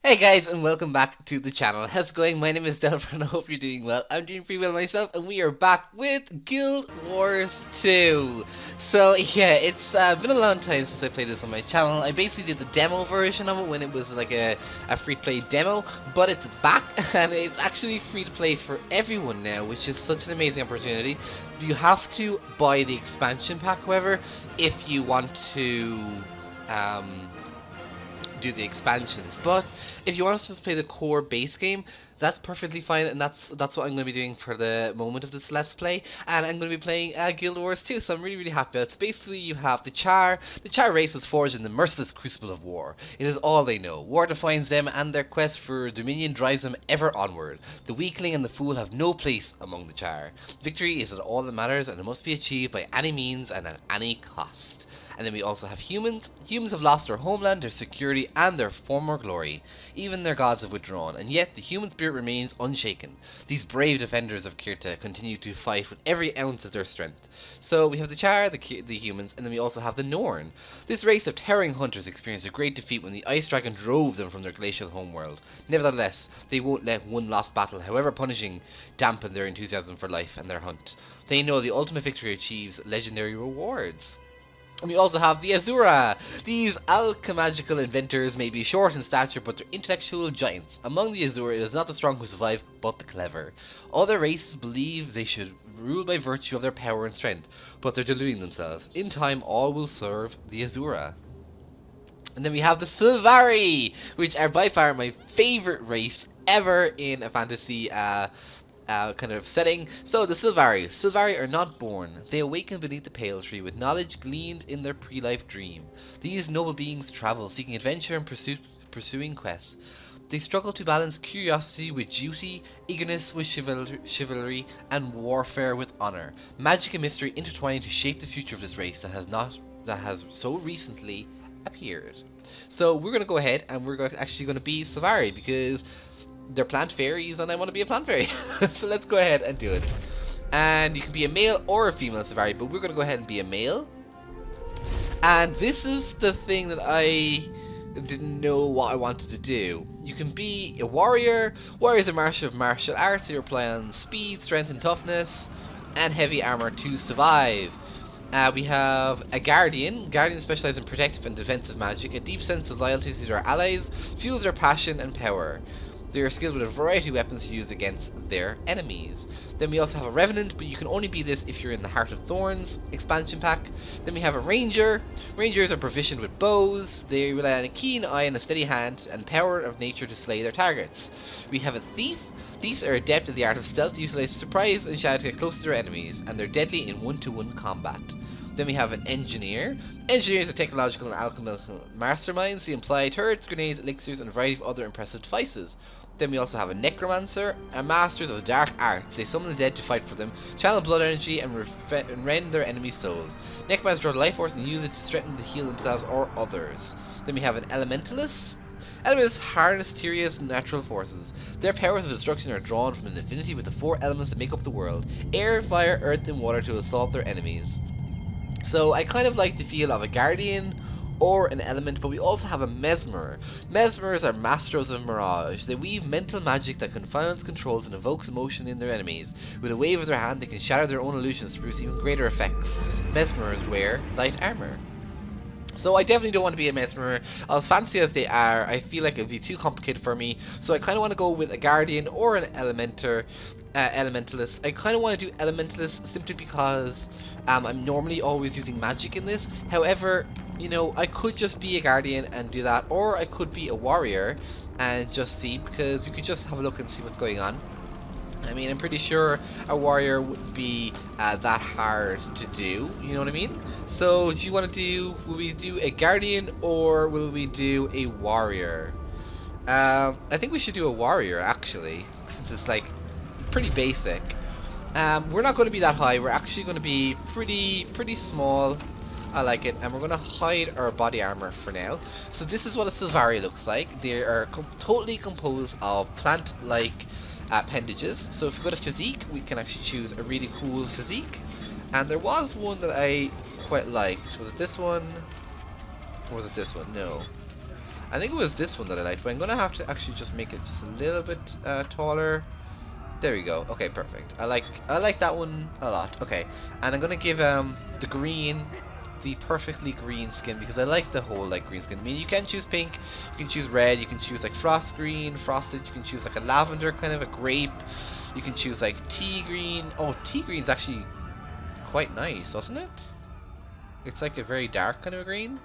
Hey guys, and welcome back to the channel. How's it going? My name is Delphron, I hope you're doing well. I'm doing pretty well myself, and we are back with Guild Wars 2. So yeah, it's been a long time since I played this on my channel. I basically did the demo version of it when it was like a free-to-play demo, but it's back, and it's actually free-to-play for everyone now, which is such an amazing opportunity. You have to buy the expansion pack, however, if you want to do the expansions. But if you want us to just play the core base game, that's perfectly fine, and that's what I'm going to be doing for the moment of this Let's Play. And I'm going to be playing Guild Wars 2, so I'm really happy. It's basically, you have the Char. The Char race was forged in the merciless crucible of war. It is all they know. War defines them, and their quest for dominion drives them ever onward. The weakling and the fool have no place among the Char. Victory is all that matters, and it must be achieved by any means and at any cost. And then we also have humans. Humans have lost their homeland, their security, and their former glory. Even their gods have withdrawn, and yet the human spirit remains unshaken. These brave defenders of Kirta continue to fight with every ounce of their strength. So we have the Char, the humans, and then we also have the Norn. This race of towering hunters experienced a great defeat when the Ice Dragon drove them from their glacial homeworld. Nevertheless, they won't let one lost battle, however punishing, dampen their enthusiasm for life and their hunt. They know the ultimate victory achieves legendary rewards. And we also have the Azura. These alchemagical inventors may be short in stature, but they're intellectual giants. Among the Azura, it is not the strong who survive, but the clever. Other races believe they should rule by virtue of their power and strength, but they're deluding themselves. In time, all will serve the Azura. And then we have the Sylvari, which are by far my favorite race ever in a fantasy kind of setting. So the Sylvari are not born. They awaken beneath the pale tree with knowledge gleaned in their pre-life dream. These noble beings travel, seeking adventure and pursuing quests. They struggle to balance curiosity with duty, eagerness with chivalry, and warfare with honor. Magic and mystery intertwining to shape the future of this race that has so recently appeared. So we're going to go ahead and we're actually going to be Sylvari because they're plant fairies and I want to be a plant fairy. So let's go ahead and do it. And you can be a male or a female Sylvari, but we're going to go ahead and be a male. And this is the thing that I didn't know what I wanted to do. You can be a warrior. Warriors are martial arts. They rely on speed, strength and toughness, and heavy armor to survive. We have a Guardian. Guardians specialize in protective and defensive magic. A deep sense of loyalty to their allies fuels their passion and power. They are skilled with a variety of weapons to use against their enemies. Then we also have a Revenant, but you can only be this if you're in the Heart of Thorns expansion pack. Then we have a Ranger. Rangers are proficient with bows. They rely on a keen eye and a steady hand and power of nature to slay their targets. We have a Thief. Thieves are adept at the art of stealth, utilize surprise and shadow to get close to their enemies, and they're deadly in one-to-one combat. Then we have an Engineer. Engineers are technological and alchemical masterminds. They employ turrets, grenades, elixirs, and a variety of other impressive devices. Then we also have a Necromancer, a masters of dark arts. They summon the dead to fight for them, channel blood energy, and rend their enemies' souls. Necromancers draw the life force and use it to strengthen to heal themselves or others. Then we have an Elementalist. Elementalists harness mysterious natural forces. Their powers of destruction are drawn from an affinity with the four elements that make up the world: air, fire, earth, and water, to assault their enemies. So I kind of like the feel of a Guardian or an element, but we also have a Mesmer. Mesmers are masters of mirage. They weave mental magic that confounds, controls, and evokes emotion in their enemies. With a wave of their hand, they can shatter their own illusions to produce even greater effects. Mesmers wear light armor. So I definitely don't want to be a Mesmer. As fancy as they are, I feel like it would be too complicated for me. So I kind of want to go with a Guardian or an Elementalist. I kind of want to do Elementalist simply because I'm normally always using magic in this. However, you know, I could just be a Guardian and do that, or I could be a Warrior and just see, because we could just have a look and see what's going on. I mean, I'm pretty sure a warrior wouldn't be that hard to do, you know what I mean? So, do you want to do, will we do a Guardian or will we do a warrior? I think we should do a warrior, actually, since it's like pretty basic. We're not going to be that high, we're actually going to be pretty small. I like it, and we're going to hide our body armor for now. So this is what a Sylvari looks like. They are totally composed of plant-like appendages. So if we go to physique, we can actually choose a really cool physique. And there was one that I quite liked. Was it this one? Or was it this one? No. I think it was this one that I liked, but I'm gonna have to actually just make it just a little bit taller. There we go. Okay, perfect. I like that one a lot. Okay, and I'm gonna give the green the perfectly green skin because I like the whole like green skin. I mean, you can choose pink, you can choose red, you can choose like frost green, frosted. You can choose like a lavender kind of a grape. You can choose like tea green. Oh, tea green's actually quite nice, wasn't it? It's like a very dark kind of a green.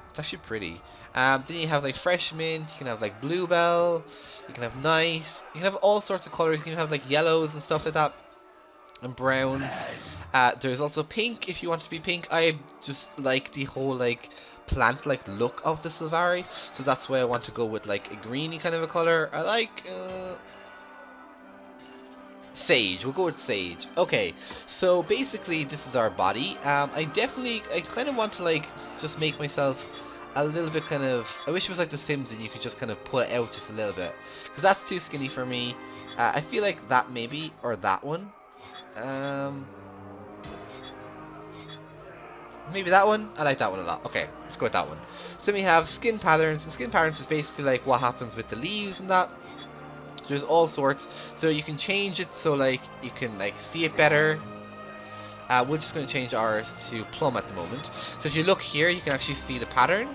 It's actually pretty. Then you have like fresh mint, you can have like bluebell, you can have night, you can have all sorts of colors, you can have like yellows and stuff like that, and browns. There's also pink if you want to be pink. I just like the whole like plant like look of the Silvari, so that's why I want to go with like a greeny kind of a color. I like sage. We'll go with sage. Okay, so basically this is our body. I kind of want to like just make myself a little bit kind of, I wish it was like The Sims and you could just kind of pull it out just a little bit, because that's too skinny for me. I feel like that maybe, or that one. Maybe that one. I like that one a lot. Okay, let's go with that one. So we have skin patterns, and skin patterns is basically like what happens with the leaves and that. There's all sorts, so you can change it so like you can like see it better. We're just going to change ours to plum at the moment. So if you look here, you can actually see the pattern,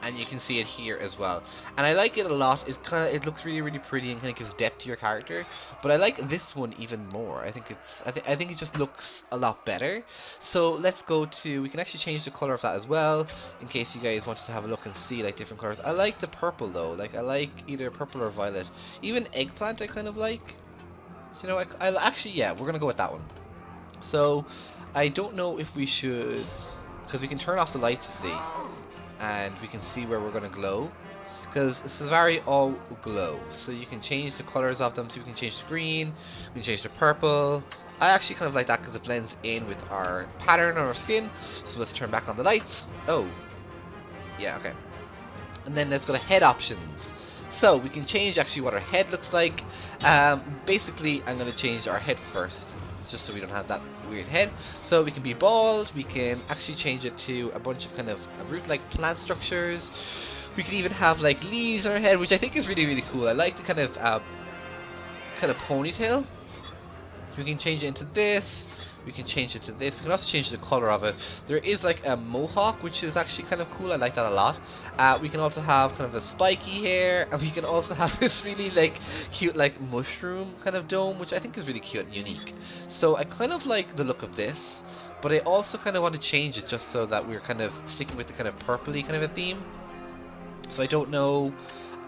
and you can see it here as well. And I like it a lot. It looks really pretty and kind of gives depth to your character. But I like this one even more. I think it just looks a lot better. So let's go to, we can actually change the color of that as well, in case you guys wanted to have a look and see like different colors. I like the purple though. Like I like either purple or violet. Even eggplant I kind of like. You know, I actually, yeah, we're gonna go with that one. So I don't know if we should, because we can turn off the lights, you see, and we can see where we're gonna glow, because Silvari all glow. So you can change the colors of them. So we can change the green, we can change the purple. I actually kind of like that because it blends in with our pattern on our skin. So let's turn back on the lights. Oh, yeah, okay. And then let's go to head options. So we can change actually what our head looks like. Basically, I'm going to change our head first, just so we don't have that weird head. So we can be bald. We can actually change it to a bunch of kind of root-like plant structures. We can even have like leaves on our head, which I think is really cool. I like the kind of ponytail. We can change it into this. We can change it to this. We can also change the color of it. There is like a mohawk, which is actually kind of cool. I like that a lot. We can also have kind of a spiky hair, and we can also have this really like cute like mushroom kind of dome, which I think is really cute and unique. So I kind of like the look of this, but I also kind of want to change it just so that we're kind of sticking with the kind of purpley kind of a theme. So I don't know.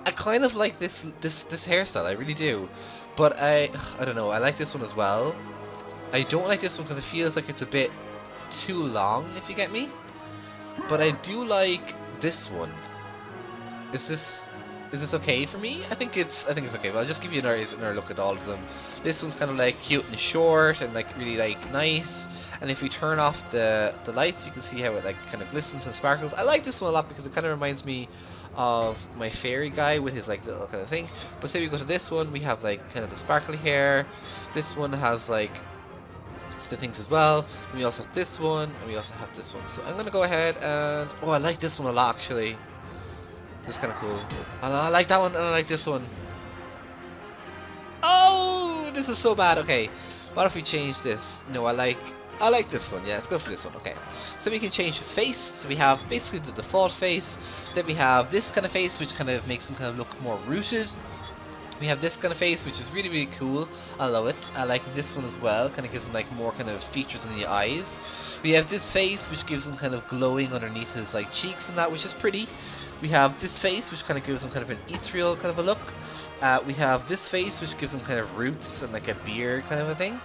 I kind of like this hairstyle. I really do. But I don't know. I like this one as well. I don't like this one because it feels like it's a bit too long, if you get me. But I do like this one. Is this okay for me? I think it's okay. But I'll just give you another look at all of them. This one's kind of like cute and short and like really like nice. And if we turn off the lights, you can see how it like kind of glistens and sparkles. I like this one a lot because it kind of reminds me of my fairy guy with his like little kind of thing. But say we go to this one, we have like kind of the sparkly hair. This one has like the things as well. Then we also have this one, and we also have this one. So I'm gonna go ahead and I like this one a lot actually. This is kind of cool. I like that one, and I like this one. Oh, this is so bad. Okay, what if we change this? No, I like this one. Yeah, let's go for this one. Okay, so we can change his face. So we have basically the default face. Then we have this kind of face, which kind of makes him kind of look more rooted. We have this kind of face, which is really cool. I love it. I like this one as well. Kind of gives him like more kind of features in the eyes. We have this face, which gives him kind of glowing underneath his like cheeks and that, which is pretty. We have this face, which kind of gives him kind of an ethereal kind of a look. We have this face, which gives him kind of roots and like a beard kind of a thing.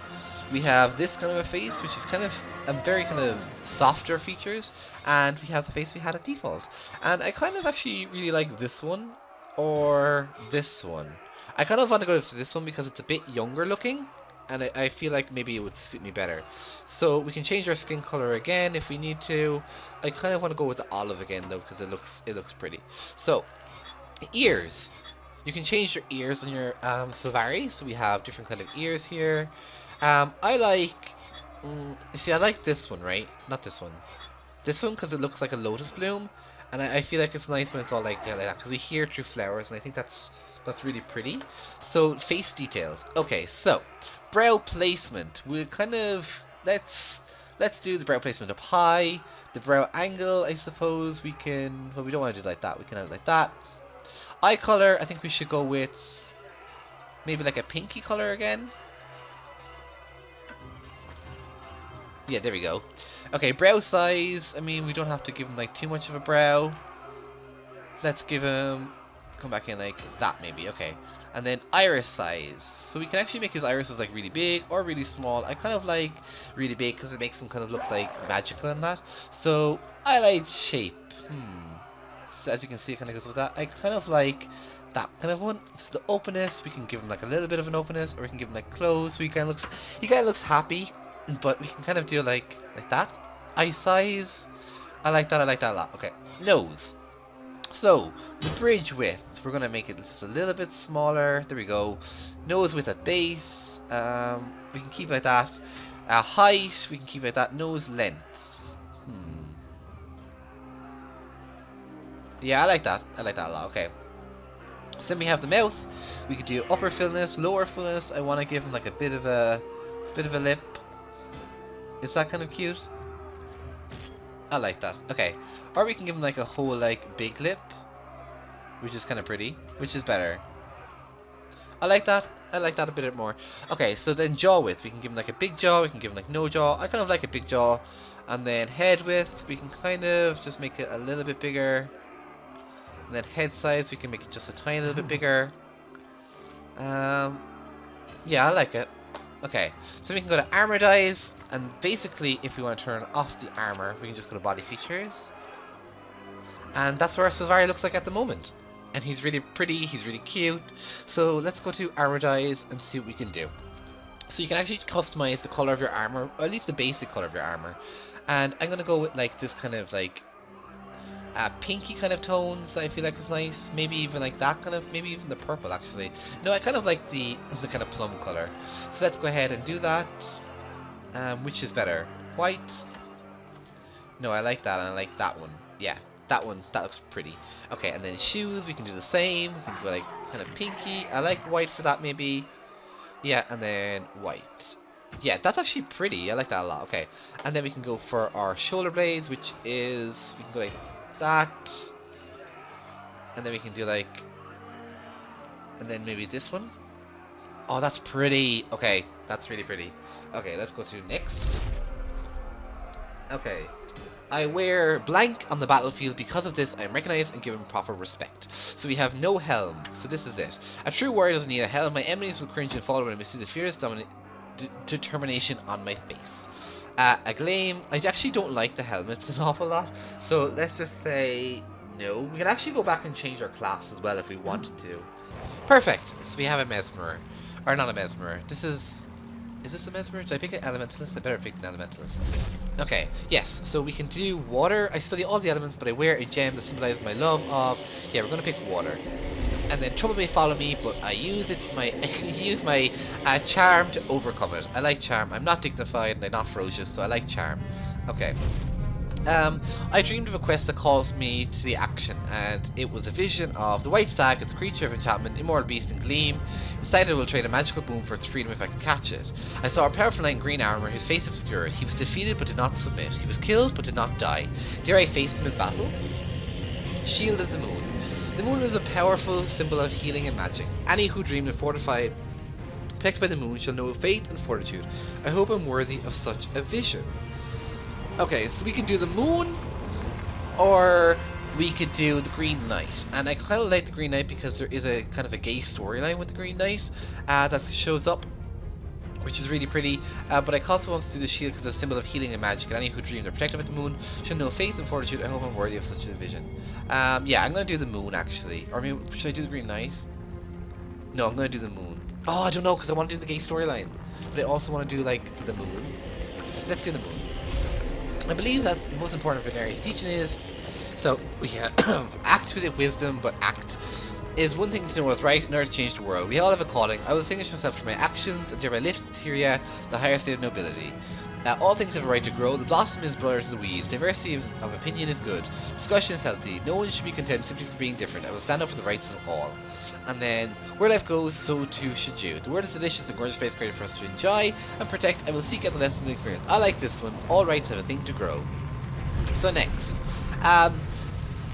We have this kind of a face, which is kind of a very kind of softer features. And we have the face we had at default. And I kind of actually really like this one or this one. I kind of want to go for this one because it's a bit younger looking, and I feel like maybe it would suit me better. So we can change our skin color again if we need to. I kind of want to go with the olive again though, because it looks pretty. So ears, you can change your ears on your Silvari. So we have different kind of ears here. I like, see, I like this one, right? Not this one. This one because it looks like a lotus bloom. And I feel like it's nice when it's all like that, because we hear through flowers, and I think that's really pretty. So face details. Okay, so brow placement. We kind of let's do the brow placement up high. The brow angle, I suppose we can. Well, we don't want to do it like that. We can have it like that. Eye color. I think we should go with maybe like a pinky color again. Yeah, there we go. Okay, brow size. I mean, we don't have to give him like too much of a brow. Let's give him, come back in like that maybe. Okay, and then iris size. So we can actually make his irises like really big or really small. I kind of like really big because it makes him kind of look like magical in that. So eyelid shape. So as you can see, it kind of goes with that. I kind of like that kind of one. So the openness, we can give him like a little bit of an openness, or we can give him like close. So he kind of looks happy. But we can kind of do like that. Eye size. I like that a lot. Okay. Nose. So, the bridge width. We're going to make it just a little bit smaller. There we go. Nose width at base. We can keep it like that. Height. We can keep it like that. Nose length. Yeah, I like that. I like that a lot. Okay. So then we have the mouth. We could do upper fullness, lower fullness. I want to give him like a bit of a lip. Is that kind of cute? I like that. Okay. Or we can give him like a whole like big lip, which is kind of pretty. Which is better? I like that. I like that a bit more. Okay, so then jaw width. We can give him like a big jaw. We can give him like no jaw. I kind of like a big jaw. And then head width. We can kind of just make it a little bit bigger. And then head size. We can make it just a tiny little bit bigger. Yeah, I like it. Okay, so we can go to armor dies, and basically if we want to turn off the armor, we can just go to body features. And that's what our Silvari looks like at the moment. And he's really pretty, he's really cute. So let's go to armor dies and see what we can do. So you can actually customize the color of your armor, or at least the basic color of your armor. And I'm going to go with like this kind of like pinky kind of tones. I feel like is nice. Maybe even like that kind of, maybe even the purple actually. No, I kind of like the kind of plum color. So let's go ahead and do that. Which is better? White? No, I like that and I like that one. Yeah, that one, that looks pretty. Okay, and then shoes, we can do the same. We can go like kind of pinky. I like white for that maybe. Yeah, and then white. Yeah, that's actually pretty. I like that a lot. Okay, and then we can go for our shoulder blades, which is, we can go like that, and then we can do like, and then maybe this one. Oh, that's pretty. Okay, that's really pretty. Okay, let's go to next. Okay, I wear blank on the battlefield. Because of this, I am recognized and given proper respect. So we have no helm. So this is it. A true warrior doesn't need a helm. My enemies will cringe and fall when they see the fearless determination on my face. A Glame. I actually don't like the helmets an awful lot, so let's just say no. We can actually go back and change our class as well if we wanted to. Perfect. So we have a Mesmer, or not a Mesmer. Is this a Mesmer? Did I pick an Elementalist? I better pick an Elementalist. Okay, yes, so we can do water. I study all the elements, but I wear a gem that symbolizes my love of, yeah, we're going to pick water. And then trouble may follow me, but I use my charm to overcome it. I like charm. I'm not dignified and I'm not ferocious, so I like charm. Okay. I dreamed of a quest that calls me to the action, and it was a vision of the white stag. It's a creature of enchantment, immortal beast and gleam. Decided it will trade a magical boon for its freedom if I can catch it. I saw a powerful knight in green armor, whose face obscured. He was defeated but did not submit. He was killed but did not die. Dare I face him in battle? Shield of the Moon. The moon is a powerful symbol of healing and magic. Any who dream and fortified, protected by the moon, shall know faith and fortitude. I hope I'm worthy of such a vision. Okay, so we could do the moon, or we could do the Green Knight. And I kind of like the Green Knight because there is a kind of a gay storyline with the Green Knight that shows up, which is really pretty. But I also want to do the shield because it's a symbol of healing and magic. And any who dream they're protected by the moon shall know faith and fortitude. I hope I'm worthy of such a vision. Yeah, I'm going to do the moon actually. Or maybe, should I do the Green Knight? No, I'm going to do the moon. Oh, I don't know, because I want to do the gay storyline. But I also want to do, like, the moon. Let's do the moon. I believe that the most important Veneri's teaching is, so we act with wisdom, but act is one thing to know what's right in order to change the world. We all have a calling. I will distinguish myself through my actions and thereby lift Tyria, the higher state of nobility. All things have a right to grow. The blossom is brother to the weed. Diversity of opinion is good. Discussion is healthy. No one should be content simply for being different. I will stand up for the rights of all. And then, where life goes, so too should you. The world is delicious and gorgeous place created for us to enjoy and protect. I will seek out the lessons and experience. I like this one. All rights have a thing to grow. So next,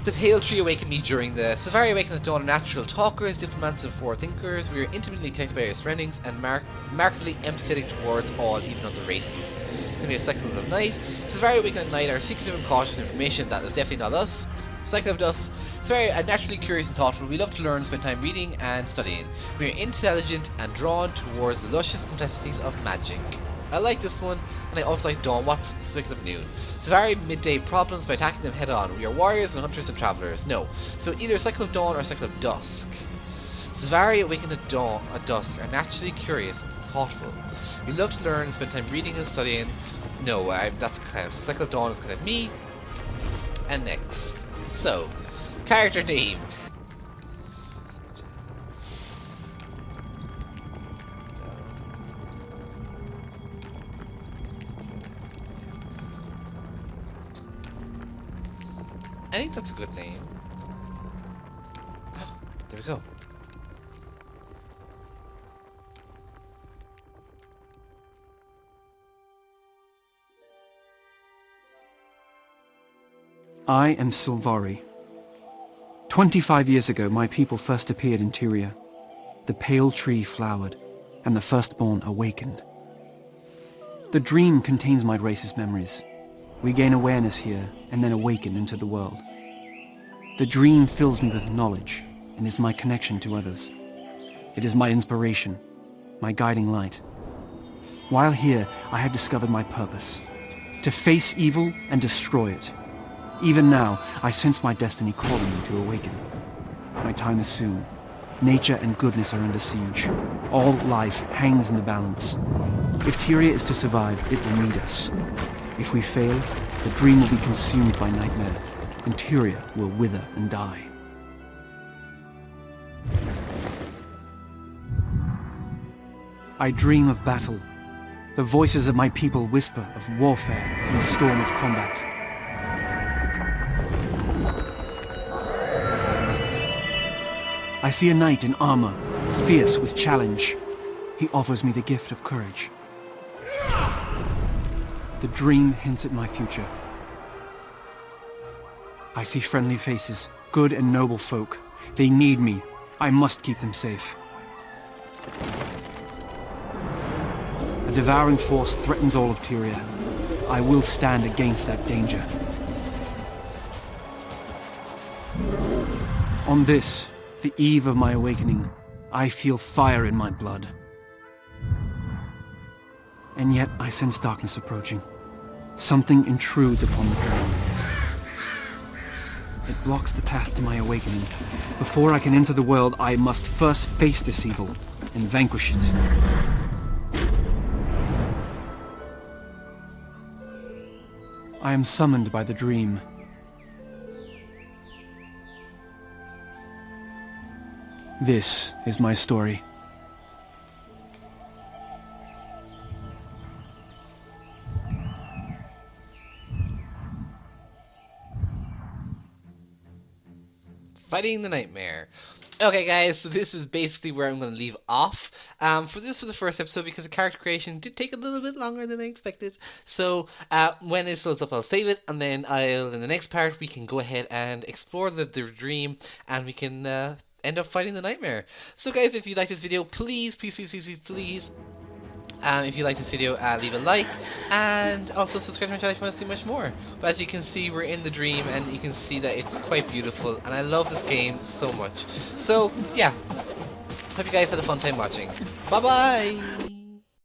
the Pale Tree awakened me during the Savari awakens at dawn are natural talkers, diplomats and forward thinkers. We are intimately connected by our surroundings and markedly empathetic towards all, even other races. It's going to be a cycle of night. Savari awaken at night are secretive and cautious information. That is definitely not us. Cycle of Dusk. Savari are naturally curious and thoughtful. We love to learn, spend time reading and studying. We are intelligent and drawn towards the luscious complexities of magic. I like this one, and I also like Dawn. What's Cycle of Noon? Savari midday problems by attacking them head on. We are warriors and hunters and travelers. No. So either Cycle of Dawn or Cycle of Dusk. Savari awakened at dawn at dusk are naturally curious and thoughtful. We love to learn and spend time reading and studying. No, that's kind of so Cycle of Dawn is kind of me. And next. So, character name. I think that's a good name. There we go. I am Silvari. 25 years ago, my people first appeared in Tyria. The pale tree flowered, and the firstborn awakened. The dream contains my race's memories. We gain awareness here, and then awaken into the world. The dream fills me with knowledge, and is my connection to others. It is my inspiration, my guiding light. While here, I have discovered my purpose, to face evil and destroy it. Even now, I sense my destiny calling me to awaken. My time is soon. Nature and goodness are under siege. All life hangs in the balance. If Tyria is to survive, it will need us. If we fail, the dream will be consumed by nightmare, and Tyria will wither and die. I dream of battle. The voices of my people whisper of warfare in the storm of combat. I see a knight in armor, fierce with challenge. He offers me the gift of courage. The dream hints at my future. I see friendly faces, good and noble folk. They need me. I must keep them safe. A devouring force threatens all of Tyria. I will stand against that danger. On this, the eve of my awakening, I feel fire in my blood. And yet I sense darkness approaching. Something intrudes upon the dream. It blocks the path to my awakening. Before I can enter the world, I must first face this evil and vanquish it. I am summoned by the dream. This is my story. Fighting the Nightmare. Okay guys, so this is basically where I'm going to leave off for the first episode, because the character creation did take a little bit longer than I expected. So when it loads up, I'll save it, and then in the next part we can go ahead and explore the dream, and we can end up fighting the nightmare. So guys, if you like this video, please if you like this video, leave a like, and also subscribe to my channel if you want to see much more. But as you can see, we're in the dream, and you can see that it's quite beautiful, and I love this game so much. So yeah, hope you guys had a fun time watching. Bye bye.